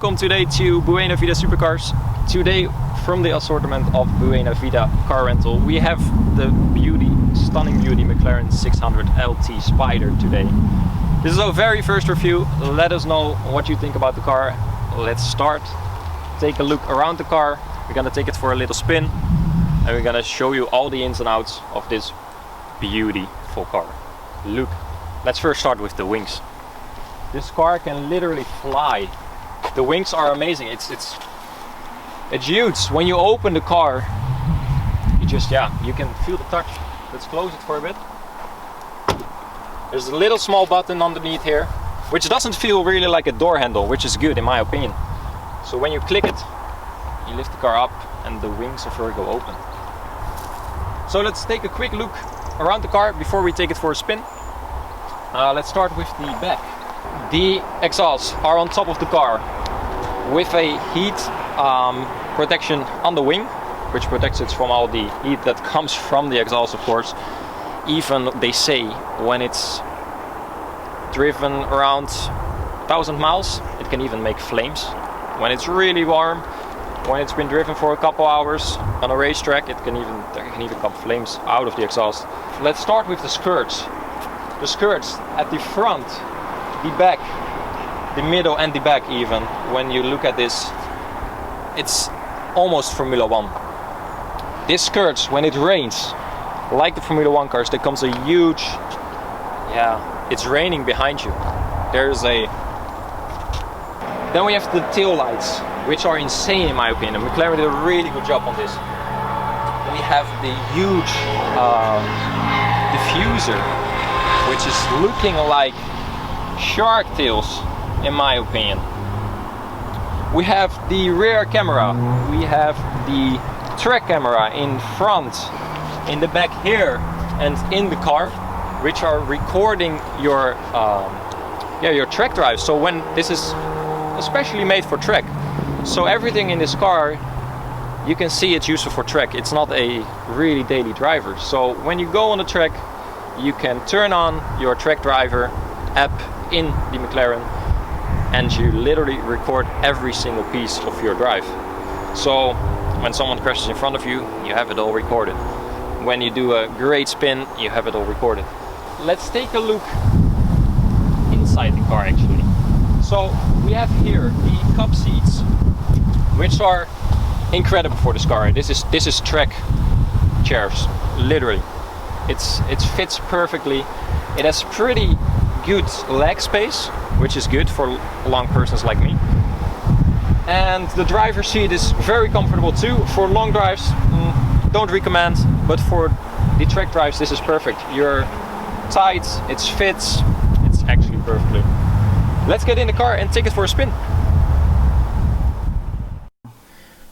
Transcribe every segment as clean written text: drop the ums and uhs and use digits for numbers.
welcome today to Buena Vida Supercars. Today, from the assortment of Buena Vida car rental, we have the stunning beauty McLaren 600LT Spider today. This is our very first review. Let us know what you think about the car. Let's start. Take a look around the car. We're gonna take it for a little spin and we're gonna show you all the ins and outs of this beautiful car. Look, let's first start with the wings. This car can literally fly. The wings are amazing. It's huge. When you open the car, you can feel the touch. Let's close it for a bit. There's a little small button underneath here, which doesn't feel really like a door handle, which is good in my opinion. So when you click it, you lift the car up and the wings of her go open. So let's take a quick look around the car before we take it for a spin. Let's start with the back. The exhausts are on top of the car with a heat protection on the wing, which protects it from all the heat that comes from the exhaust, of course. Even they say when it's driven around 1,000 miles, it can even make flames. When it's really warm, when it's been driven for a couple hours on a racetrack, there can even come flames out of the exhaust. Let's start with the skirts. The skirts at the front, the back, the middle and the back even. When you look at this, it's almost Formula 1. These skirts, when it rains, like the Formula 1 cars, there comes a huge, it's raining behind you. Then we have the tail lights, which are insane in my opinion. McLaren did a really good job on this. We have the huge diffuser, which is looking like shark tails in my opinion. We have the rear camera, we have the track camera in front, in the back here and in the car, which are recording your track drive. So when this is especially made for track, so everything in this car you can see it's useful for track. It's not a really daily driver. So when you go on the track, you can turn on your track driver app in the McLaren and you literally record every single piece of your drive. So when someone crashes in front of you, you have it all recorded. When you do a great spin, you have it all recorded. Let's take a look inside the car actually. So we have here the cup seats, which are incredible for this car. This is track chairs, literally. It fits perfectly. It has pretty good leg space, which is good for long persons like me. And the driver's seat is very comfortable too. For long drives, don't recommend, but for the track drives, this is perfect. You're tight, it fits, it's actually perfectly. Let's get in the car and take it for a spin.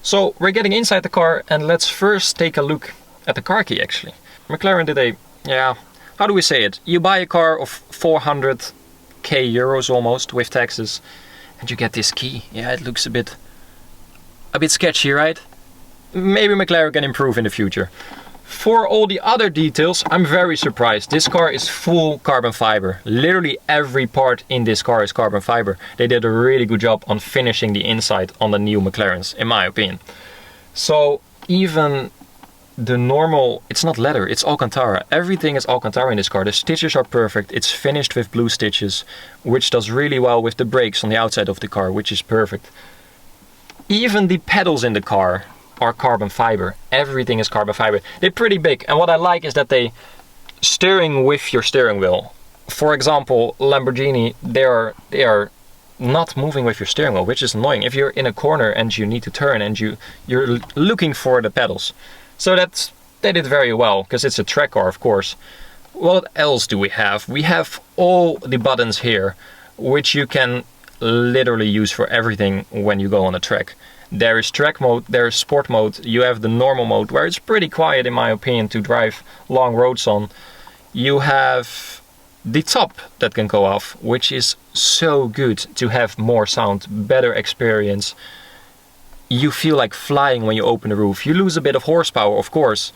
So we're getting inside the car and let's first take a look at the car key actually. McLaren did how do we say it? You buy a car of 400k euros almost with taxes and you get this key. Yeah, it looks a bit sketchy, right? Maybe McLaren can improve in the future. For all the other details, I'm very surprised. This car is full carbon fiber. Literally every part in this car is carbon fiber. They did a really good job on finishing the inside on the new McLarens, in my opinion. So even the normal, it's not leather, it's Alcantara. Everything is Alcantara in this car. The stitches are perfect. It's finished with blue stitches, which does really well with the brakes on the outside of the car, which is perfect. Even the pedals in the car are carbon fiber. Everything is carbon fiber. They're pretty big, and what I like is that they steering with your steering wheel. For example, Lamborghini, they are not moving with your steering wheel, which is annoying if you're in a corner and you need to turn and you're looking for the pedals. So they did very well, because it's a track car, of course. What else do we have? We have all the buttons here, which you can literally use for everything when you go on a track. There is track mode, there is sport mode, you have the normal mode, where it's pretty quiet in my opinion to drive long roads on. You have the top that can go off, which is so good to have more sound, better experience. You feel like flying when you open the roof. You lose a bit of horsepower, of course,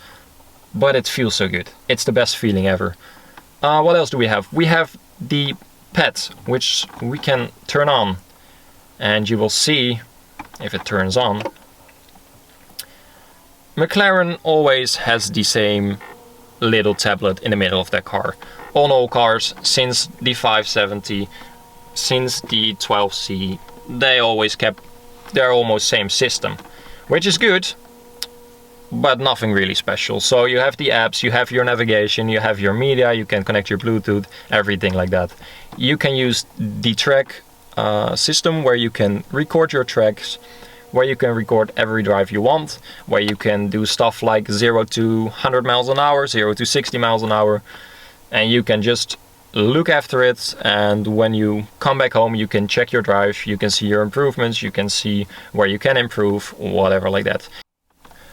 but it feels so good. It's the best feeling ever. What else do we have? We have the pad, which we can turn on and you will see, if it turns on, McLaren always has the same little tablet in the middle of their car. On all cars, since the 570, since the 12C, they always kept their almost same system, which is good, but nothing really special. So you have the apps, you have your navigation, you have your media, you can connect your Bluetooth, everything like that. You can use the track system where you can record your tracks, where you can record every drive you want, where you can do stuff like 0 to 100 miles an hour, 0 to 60 miles an hour, and you can just look after it, and when you come back home you can check your drive, you can see your improvements, you can see where you can improve, whatever like that.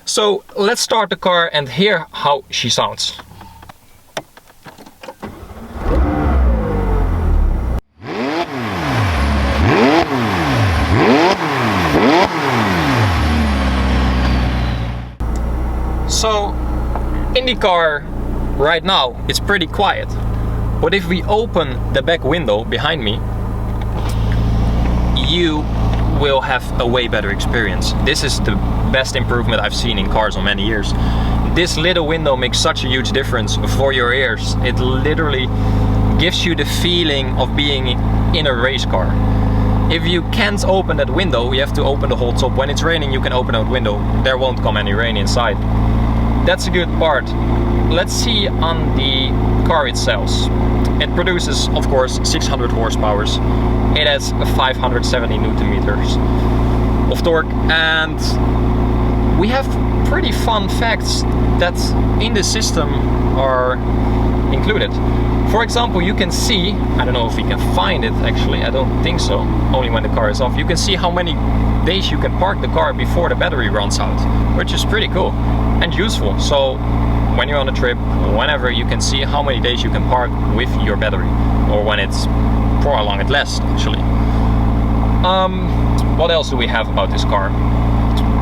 So let's start the car and hear how she sounds. So in the car right now it's pretty quiet, but if we open the back window behind me, you will have a way better experience. This is the best improvement I've seen in cars in many years. This little window makes such a huge difference for your ears. It literally gives you the feeling of being in a race car. If you can't open that window, you have to open the whole top. When it's raining, you can open that window. There won't come any rain inside. That's a good part. Let's see on the car itself. It produces, of course, 600 horsepower. It has 570 Newton meters of torque, and we have pretty fun facts that in the system are included. For example, you can see, I don't know if we can find it actually, I don't think so, only when the car is off, you can see how many days you can park the car before the battery runs out, which is pretty cool and useful. So when you're on a trip, whenever, you can see how many days you can park with your battery, or when it's, for how long it lasts actually. What else do we have about this car?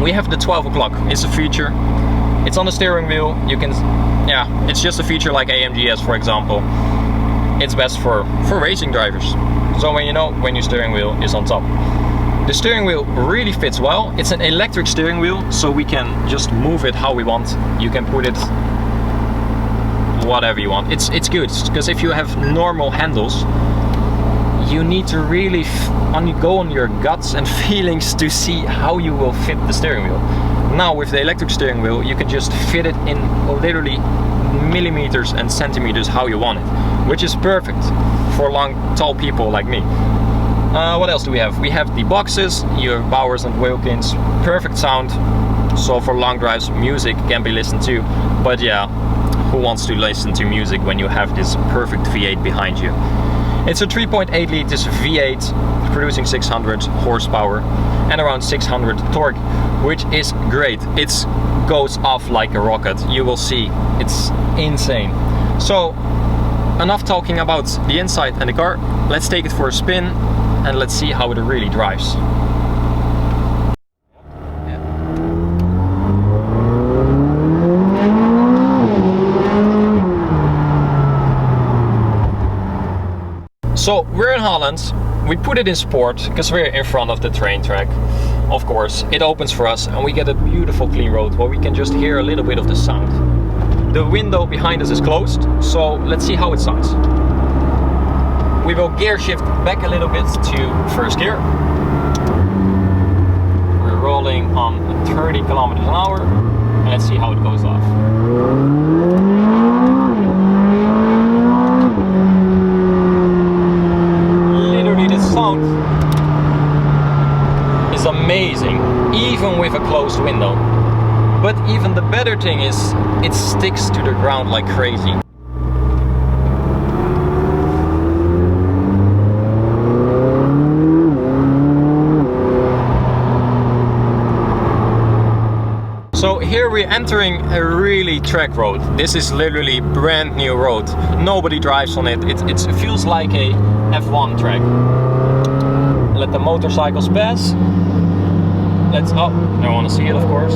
We have the 12 o'clock. It's a feature. It's on the steering wheel. You can, yeah, it's just a feature like AMG has, for example. It's best for racing drivers. So when you know when your steering wheel is on top. The steering wheel really fits well. It's an electric steering wheel, so we can just move it how we want. You can put it whatever you want. It's good, because if you have normal handles, you need to really go on your guts and feelings to see how you will fit the steering wheel. Now with the electric steering wheel, you can just fit it in literally millimeters and centimeters how you want it, which is perfect for long, tall people like me. What else do we have? We have the boxes, your Bowers and Wilkins, perfect sound, so for long drives music can be listened to. But yeah, who wants to listen to music when you have this perfect V8 behind you? It's a 3.8 liters V8 producing 600 horsepower and around 600 torque, which is great. It goes off like a rocket. You will see, it's insane. So enough talking about the inside and the car. Let's take it for a spin and let's see how it really drives. So we're in Holland, we put it in sport because we're in front of the train track. Of course, it opens for us and we get a beautiful clean road where we can just hear a little bit of the sound. The window behind us is closed, so let's see how it sounds. We will gear shift back a little bit to first gear. We're rolling on 30 kilometers an hour and let's see how it goes off. Sound is amazing, even with a closed window. But even the better thing is, it sticks to the ground like crazy. So here we're entering a really track road. This is literally brand new road. Nobody drives on it. It feels like a F1 track. Let the motorcycles pass. I want to see it, of course.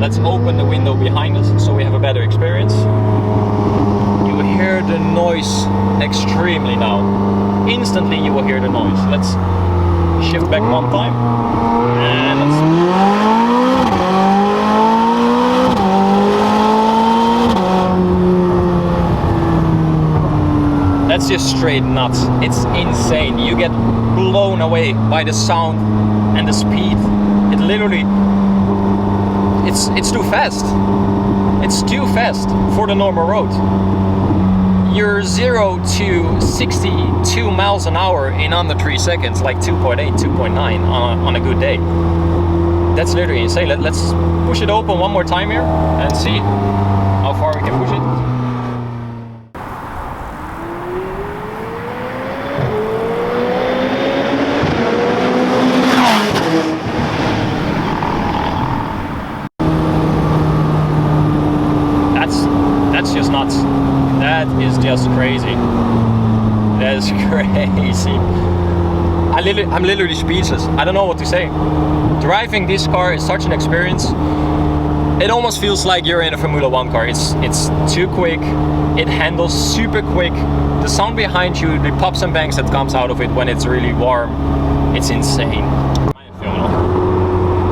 Let's open the window behind us so we have a better experience. You will hear the noise extremely now. Instantly you will hear the noise. Let's shift back one time. And that's just straight nuts. It's insane. You get blown away by the sound and the speed. It literally, it's too fast. It's too fast for the normal road. You're 0 to 62 miles an hour in under 3 seconds, like 2.8, 2.9 on a good day. That's literally insane. Let's push it open one more time here and see how far we can push it. That's just nuts. That is just crazy. That is crazy. I'm literally speechless. I don't know what to say. Driving this car is such an experience. It almost feels like you're in a Formula 1 car. It's too quick. It handles super quick. The sound behind you, the pops and bangs that comes out of it when it's really warm, it's insane.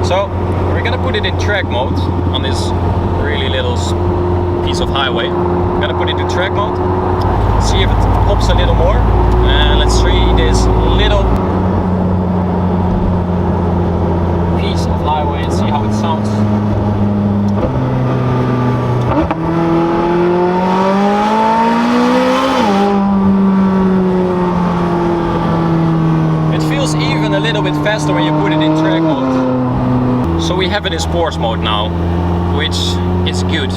So we're gonna put it in track mode on this really little piece of highway. I'm gonna put it in track mode, see if it pops a little more, and let's see this little piece of highway and see how it sounds. It feels even a little bit faster when you put it in track mode. So we have it in sports mode now, which is good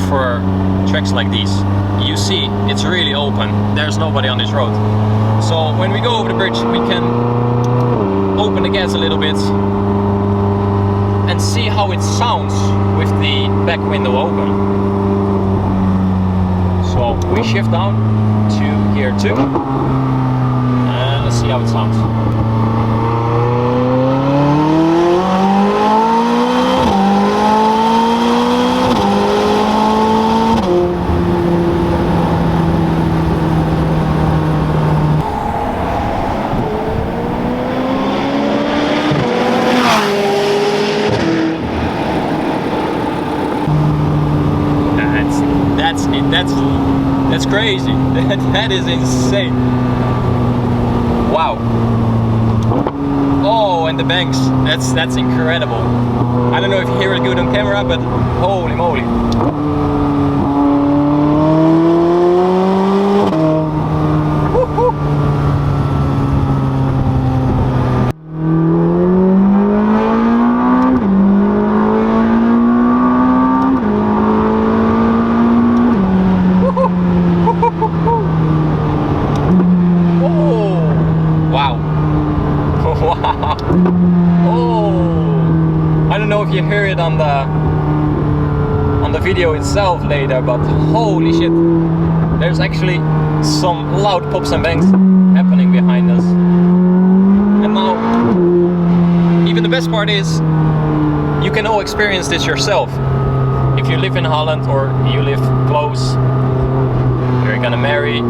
for tracks like these. You see, it's really open. There's nobody on this road. So when we go over the bridge, we can open the gas a little bit and see how it sounds with the back window open. So we shift down to gear 2 and let's see how it sounds. That's crazy. That is insane. Wow. Oh, and the banks. That's incredible. I don't know if you hear it good on camera, but holy moly. You hear it on the video itself later, but holy shit, there's actually some loud pops and bangs happening behind us. And now, even the best part is, you can all experience this yourself. If you live in Holland or you live close, you're gonna marry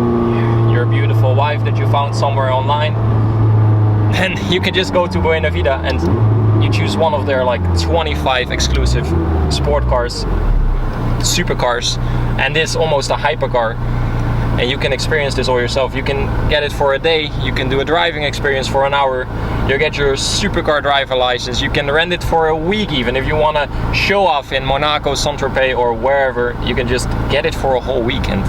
your beautiful wife that you found somewhere online, then you can just go to Buena Vida and you choose one of their like 25 exclusive sport cars, supercars, and this almost a hypercar, and you can experience this all yourself. You can get it for a day, you can do a driving experience for an hour, you get your supercar driver license, you can rent it for a week even. If you want to show off in Monaco, Saint-Tropez or wherever, you can just get it for a whole weekend.